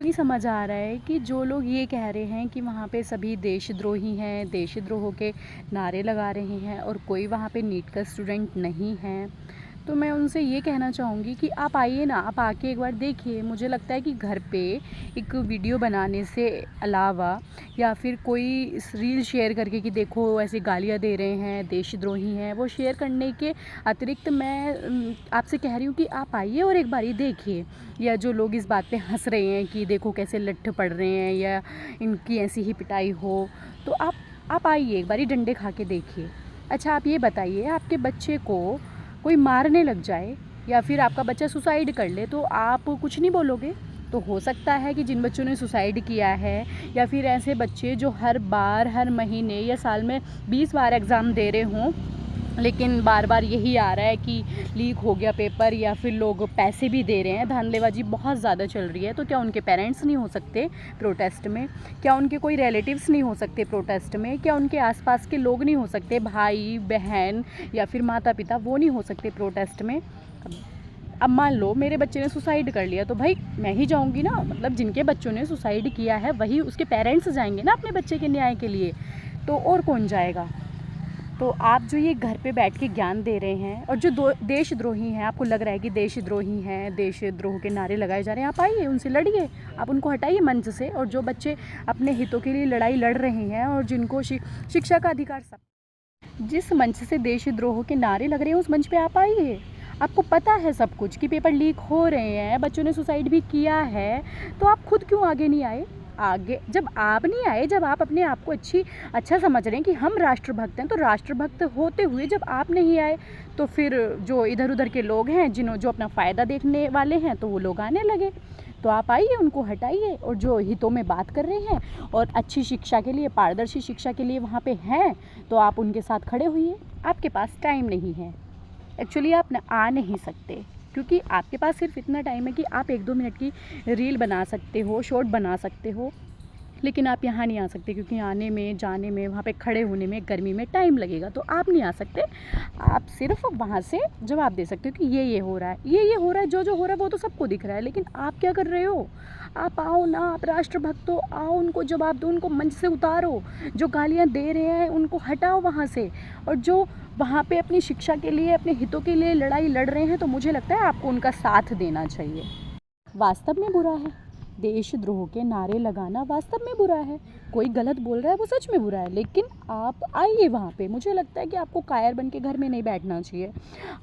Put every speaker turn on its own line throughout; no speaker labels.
नहीं समझ आ रहा है कि जो लोग ये कह रहे हैं कि वहाँ पे सभी देशद्रोही हैं, देशद्रोह के नारे लगा रहे हैं और कोई वहाँ पे नीट का स्टूडेंट नहीं है, तो मैं उनसे ये कहना चाहूँगी कि आप आइए ना, आप आके एक बार देखिए। मुझे लगता है कि घर पे एक वीडियो बनाने से अलावा या फिर कोई इस रील शेयर करके कि देखो ऐसे गालियाँ दे रहे हैं, देशद्रोही हैं, वो शेयर करने के अतिरिक्त मैं आपसे कह रही हूँ कि आप आइए और एक बारी देखिए। या जो लोग इस बात पे हंस रहे हैं कि देखो कैसे लट्ठ पड़ रहे हैं या इनकी ऐसी ही पिटाई हो, तो आप आइए एक बारी डंडे खा के देखिए। अच्छा आप ये बताइए, आपके बच्चे को कोई मारने लग जाए या फिर आपका बच्चा सुसाइड कर ले तो आप कुछ नहीं बोलोगे? तो हो सकता है कि जिन बच्चों ने सुसाइड किया है या फिर ऐसे बच्चे जो हर बार हर महीने या साल में 20 बार एग्ज़ाम दे रहे हों, लेकिन बार बार यही आ रहा है कि लीक हो गया पेपर या फिर लोग पैसे भी दे रहे हैं, धांधलेबाजी बहुत ज़्यादा चल रही है, तो क्या उनके पेरेंट्स नहीं हो सकते प्रोटेस्ट में? क्या उनके कोई रिलेटिव्स नहीं हो सकते प्रोटेस्ट में? क्या उनके आसपास के लोग नहीं हो सकते, भाई बहन या फिर माता पिता, वो नहीं हो सकते प्रोटेस्ट में? अब मान लो मेरे बच्चे ने सुसाइड कर लिया तो भाई मैं ही जाऊंगी ना, मतलब जिनके बच्चों ने सुसाइड किया है वही उसके पेरेंट्स जाएंगे ना अपने बच्चे के न्याय के लिए, तो और कौन जाएगा? तो आप जो ये घर पे बैठ के ज्ञान दे रहे हैं और जो देशद्रोही हैं, आपको लग रहा है कि देशद्रोही हैं, देशद्रोह के नारे लगाए जा रहे हैं, आप आइए उनसे लड़िए, आप उनको हटाइए मंच से। और जो बच्चे अपने हितों के लिए लड़ाई लड़ रहे हैं और जिनको शिक्षा का अधिकार, सब जिस मंच से देशद्रोह के नारे लग रहे हैं उस मंच पे आप आइए। आपको पता है सब कुछ कि पेपर लीक हो रहे हैं, बच्चों ने सुसाइड भी किया है, तो आप खुद क्यों आगे नहीं आए? आगे जब आप नहीं आए, जब आप अपने आप को अच्छा समझ रहे हैं कि हम राष्ट्रभक्त हैं, तो राष्ट्रभक्त होते हुए जब आप नहीं आए तो फिर जो इधर उधर के लोग हैं जो अपना फ़ायदा देखने वाले हैं तो वो लोग आने लगे। तो आप आइए, उनको हटाइए और जो हितों में बात कर रहे हैं और अच्छी शिक्षा के लिए, पारदर्शी शिक्षा के लिए वहाँ पे हैं, तो आप उनके साथ खड़े होइए। आपके पास टाइम नहीं है, एक्चुअली आप आ नहीं सकते, क्योंकि आपके पास सिर्फ इतना टाइम है कि आप 1-2 मिनट की रील बना सकते हो, शॉर्ट बना सकते हो, लेकिन आप यहाँ नहीं आ सकते क्योंकि आने में, जाने में, वहाँ पे खड़े होने में, गर्मी में टाइम लगेगा, तो आप नहीं आ सकते। आप सिर्फ वहाँ से जवाब दे सकते हो कि ये हो रहा है, ये हो रहा है, जो हो रहा है वो तो सबको दिख रहा है, लेकिन आप क्या कर रहे हो? आप आओ ना, आप राष्ट्रभक्त हो, आओ, उनको जवाब दो, उनको मंच से उतारो, जो गालियाँ दे रहे हैं उनको हटाओ वहाँ से, और जो वहाँ पे अपनी शिक्षा के लिए, अपने हितों के लिए लड़ाई लड़ रहे हैं, तो मुझे लगता है आपको उनका साथ देना चाहिए। वास्तव में बुरा है, देशद्रोह के नारे लगाना वास्तव में बुरा है, कोई गलत बोल रहा है वो सच में बुरा है, लेकिन आप आइए वहाँ पे। मुझे लगता है कि आपको कायर बन के घर में नहीं बैठना चाहिए।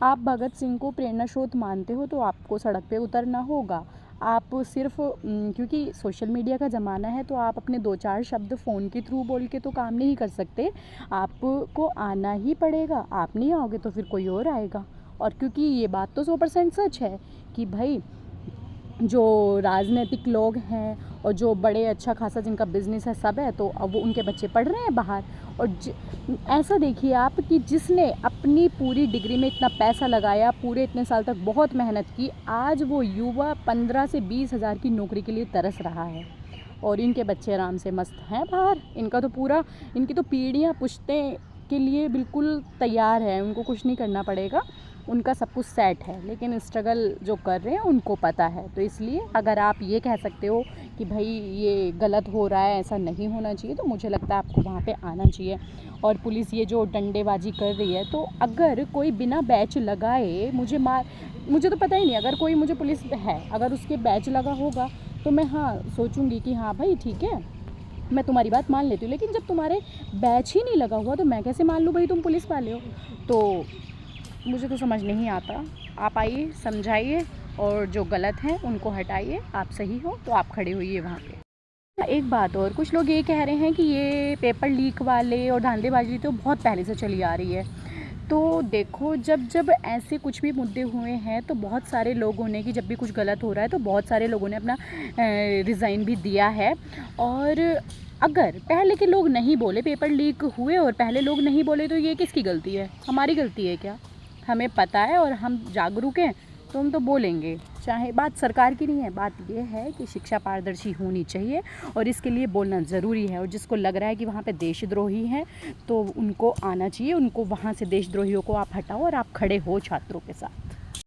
आप भगत सिंह को प्रेरणा स्रोत मानते हो तो आपको सड़क पे उतरना होगा। आप सिर्फ क्योंकि सोशल मीडिया का ज़माना है तो आप अपने 2-4 शब्द फ़ोन के थ्रू बोल के तो काम नहीं कर सकते, आपको आना ही पड़ेगा। आप नहीं आओगे तो फिर कोई और आएगा। और क्योंकि ये बात तो 100% सच है कि भाई जो राजनीतिक लोग हैं और जो बड़े अच्छा खासा जिनका बिज़नेस है सब है, तो अब वो उनके बच्चे पढ़ रहे हैं बाहर। और ऐसा देखिए आप कि जिसने अपनी पूरी डिग्री में इतना पैसा लगाया, पूरे इतने साल तक बहुत मेहनत की, आज वो युवा 15 से 20 हज़ार की नौकरी के लिए तरस रहा है और इनके बच्चे आराम से मस्त हैं बाहर। इनका तो पूरा, इनकी तो पीढ़ियाँ पुश्तें के लिए बिल्कुल तैयार है, उनको कुछ नहीं करना पड़ेगा, उनका सब कुछ सेट है, लेकिन स्ट्रगल जो कर रहे हैं उनको पता है। तो इसलिए अगर आप ये कह सकते हो कि भाई ये गलत हो रहा है, ऐसा नहीं होना चाहिए, तो मुझे लगता है आपको वहाँ पे आना चाहिए। और पुलिस ये जो डंडेबाजी कर रही है, तो अगर कोई बिना बैच लगाए मुझे तो पता ही नहीं, अगर कोई मुझे पुलिस है अगर उसके बैच लगा होगा तो मैं सोचूंगी कि हाँ भाई ठीक है, मैं तुम्हारी बात मान लेती हूँ, लेकिन जब तुम्हारे बैच ही नहीं लगा हुआ तो मैं कैसे मान लूँ भाई तुम पुलिस वाले हो? तो मुझे तो समझ नहीं आता। आप आइए, समझाइए और जो गलत हैं उनको हटाइए। आप सही हो तो आप खड़े होइए वहाँ पे। एक बात और, कुछ लोग ये कह रहे हैं कि ये पेपर लीक वाले और धांधलेबाजी तो बहुत पहले से चली आ रही है। तो देखो, जब ऐसे कुछ भी मुद्दे हुए हैं तो बहुत सारे लोगों ने, कि जब भी कुछ गलत हो रहा है तो बहुत सारे लोगों ने अपना रिज़ाइन भी दिया है। और अगर पहले के लोग नहीं बोले, पेपर लीक हुए और पहले लोग नहीं बोले, तो ये किसकी गलती है? हमारी गलती है क्या? हमें पता है और हम जागरूक हैं तो हम तो बोलेंगे। चाहे बात सरकार की नहीं है, बात ये है कि शिक्षा पारदर्शी होनी चाहिए और इसके लिए बोलना ज़रूरी है। और जिसको लग रहा है कि वहाँ पे देशद्रोही हैं तो उनको आना चाहिए, उनको वहाँ से देशद्रोहियों को आप हटाओ और आप खड़े हो छात्रों के साथ।